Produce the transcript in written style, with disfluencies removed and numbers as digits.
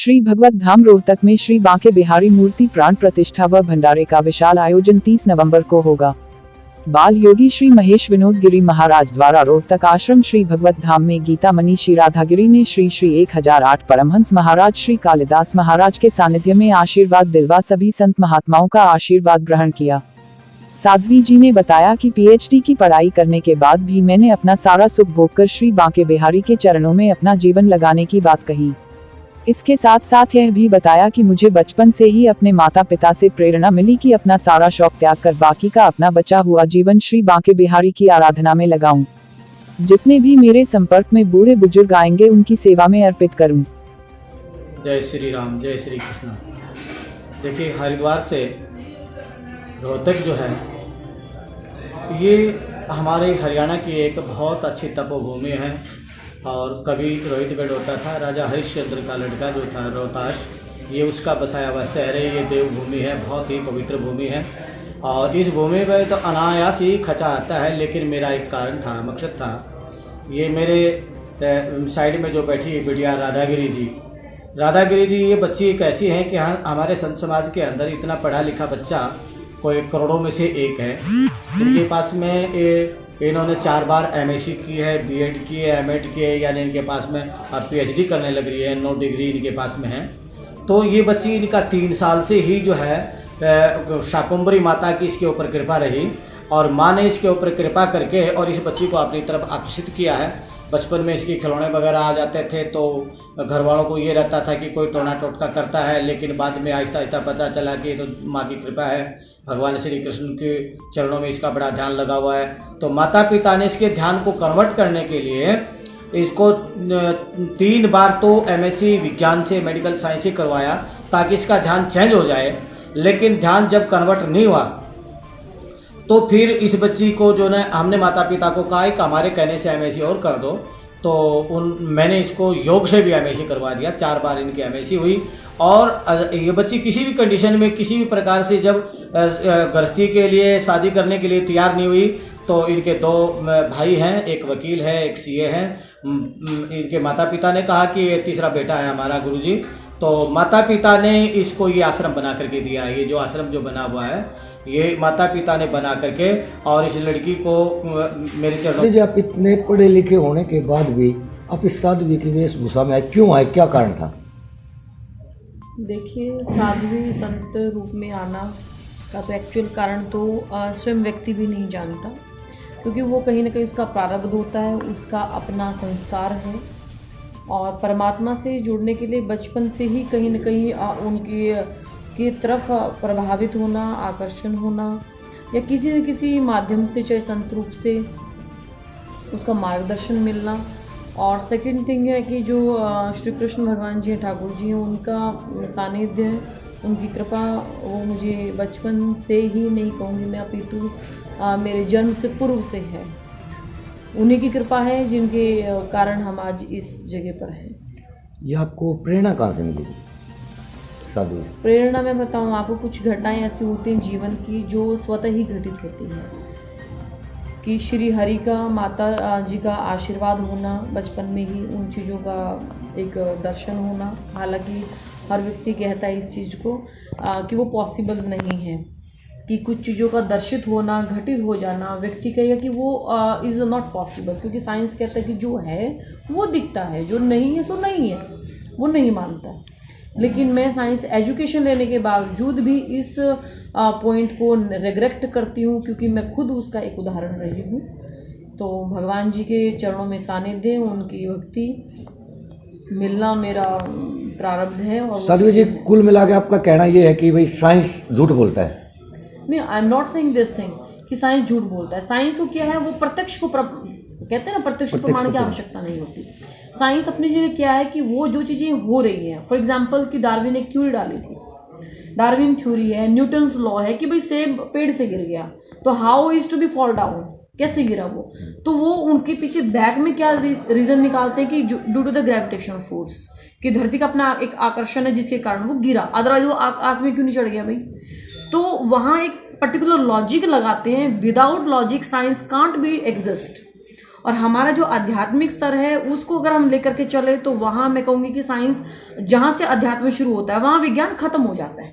श्री भगवत धाम रोहतक में श्री बांके बिहारी मूर्ति प्राण प्रतिष्ठा व भंडारे का विशाल आयोजन 30 नवंबर को होगा। बाल योगी श्री महेश विनोद गिरी महाराज द्वारा रोहतक आश्रम श्री भगवत धाम में गीता मनीषी राधागिरी ने श्री 1008 परमहंस महाराज श्री कालिदास महाराज के सानिध्य में आशीर्वाद दिलवा सभी संत महात्माओं का आशीर्वाद ग्रहण किया। साध्वी जी ने बताया कि पीएचडी की पढ़ाई करने के बाद भी मैंने अपना सारा सुख भोगकर श्री बांके बिहारी के चरणों में अपना जीवन लगाने की बात कही। इसके साथ साथ यह भी बताया कि मुझे बचपन से ही अपने माता पिता से प्रेरणा मिली कि अपना सारा शौक त्याग कर बाकी का अपना बचा हुआ जीवन श्री बांके बिहारी की आराधना में लगाऊं। जितने भी मेरे संपर्क में बूढ़े बुजुर्ग आएंगे उनकी सेवा में अर्पित करूं। जय श्री राम, जय श्री कृष्ण। देखिए, हरिद्वार से रोहतक जो है ये हमारे हरियाणा की एक बहुत अच्छी तपोभूमि है और कभी रोहितगढ़ होता था, राजा हरिश्चंद्र का लड़का जो था रोहताश, ये उसका बसाया हुआ शहर है। ये देवभूमि है, बहुत ही पवित्र भूमि है और इस भूमि पर तो अनायास ही खचा आता है। लेकिन मेरा एक कारण था, मकसद था, ये मेरे साइड में जो बैठी बिटिया राधागिरी जी, ये बच्ची एक ऐसी हैं कि हमारे संत समाज के अंदर इतना पढ़ा लिखा बच्चा कोई करोड़ों में से एक है। इनके पास में इन्होंने 4 बार एमएससी की है, बीएड की है, एमएड की है, यानी इनके पास में अब पीएचडी करने लग रही है, 9 डिग्री इनके पास में है। तो ये बच्ची, इनका 3 साल से ही जो है शाकुंभरी माता की इसके ऊपर कृपा रही और माँ ने इसके ऊपर कृपा करके और इस बच्ची को अपनी तरफ आकर्षित किया है। बचपन में इसके खिलौने वगैरह आ जाते थे तो घर वालों को ये रहता था कि कोई टोना टोटका करता है, लेकिन बाद में आहिस्ता आहिस्ता पता चला कि तो माँ की कृपा है, भगवान श्री कृष्ण के चरणों में इसका बड़ा ध्यान लगा हुआ है। तो माता पिता ने इसके ध्यान को कन्वर्ट करने के लिए इसको 3 बार तो एमएससी विज्ञान से, मेडिकल साइंस से करवाया ताकि इसका ध्यान चेंज हो जाए। लेकिन ध्यान जब कन्वर्ट नहीं हुआ तो फिर इस बच्ची को जो है हमने माता पिता को कहा कि हमारे कहने से एमएससी और कर दो, तो मैंने इसको योग से भी एमएससी करवा दिया। 4 बार इनकी एमएससी हुई और ये बच्ची किसी भी कंडीशन में, किसी भी प्रकार से जब गृहस्थी के लिए, शादी करने के लिए तैयार नहीं हुई तो इनके 2 भाई हैं, एक वकील है, एक सीए हैं। इनके माता पिता ने कहा कि ये तीसरा बेटा है हमारा गुरुजी। तो माता पिता ने इसको ये आश्रम बना करके दिया है। ये जो आश्रम जो बना हुआ है ये माता पिता ने बना करके और इस लड़की को मेरे चरणों। जी, आप इतने पढ़े लिखे होने के बाद भी आप इस साध्वी की वेशभूषा में आए, क्यों आए, क्या कारण था? देखिए, साध्वी संत रूप में आना का तो एक्चुअल कारण तो स्वयं व्यक्ति भी नहीं जानता, क्योंकि वो कहीं ना कहीं उसका प्रारब्ध होता है, उसका अपना संस्कार है और परमात्मा से जुड़ने के लिए बचपन से ही कहीं ना कहीं उनकी की तरफ प्रभावित होना, आकर्षण होना या किसी न किसी माध्यम से, चाहे संत रूप से, उसका मार्गदर्शन मिलना। और सेकंड थिंग है कि जो श्री कृष्ण भगवान जी ठाकुर जी हैं, उनका सानिध्य, उनकी कृपा वो मुझे बचपन से ही नहीं कहूँगी मैं, अपितु मेरे जन्म से पूर्व से है। उन्हीं की कृपा है जिनके कारण हम आज इस जगह पर हैं। ये आपको प्रेरणा कहाँ से मिली? साधु प्रेरणा मैं बताऊँ आपको, कुछ घटनाएं ऐसी होती हैं जीवन की जो स्वतः ही घटित होती हैं कि श्री हरि का, माता जी का आशीर्वाद होना, बचपन में ही उन चीज़ों का एक दर्शन होना। हालांकि हर व्यक्ति कहता है इस चीज़ को कि वो पॉसिबल नहीं है, कि कुछ चीज़ों का दर्शित होना, घटित हो जाना, व्यक्ति कहेगा कि वो इज़ नॉट पॉसिबल, क्योंकि साइंस कहता है कि जो है वो दिखता है, जो नहीं है सो नहीं है, वो नहीं मानता। लेकिन मैं साइंस एजुकेशन लेने के बावजूद भी इस पॉइंट को रिग्रेट करती हूँ, क्योंकि मैं खुद उसका एक उदाहरण रही हूँ। तो भगवान जी के चरणों में सानिध्य, उनकी भक्ति मिलना मेरा प्रारब्ध है। और साध्वी जी, कुल मिला के आपका कहना ये है कि भाई साइंस झूठ बोलता है? नहीं, I am not saying this thing कि साइंस झूठ बोलता है। साइंस को क्या है, वो प्रत्यक्ष को कहते हैं ना, प्रत्यक्ष प्रमाण की आवश्यकता नहीं होती। साइंस अपनी जगह क्या है कि वो जो चीज़ें हो रही हैं, फॉर एग्जांपल कि डार्विन एक थ्योरी डाली थी, डार्विन थ्योरी है, न्यूटन्स लॉ है कि भाई सेब पेड़ से गिर गया तो how is to be fall down, कैसे गिरा वो, तो वो उनके पीछे बैक में क्या रीज़न निकालते हैं कि due to the gravitational force, कि धरती का अपना एक आकर्षण है जिसके कारण वो गिरा, अदरवाइज वो आकाश में क्यों नहीं चढ़ गया भाई। तो वहाँ एक पर्टिकुलर लॉजिक लगाते हैं, without logic science can't be exist. और हमारा जो आध्यात्मिक स्तर है उसको अगर हम लेकर के चले तो वहाँ मैं कहूँगी कि साइंस जहाँ से अध्यात्म शुरू होता है वहाँ विज्ञान खत्म हो जाता है।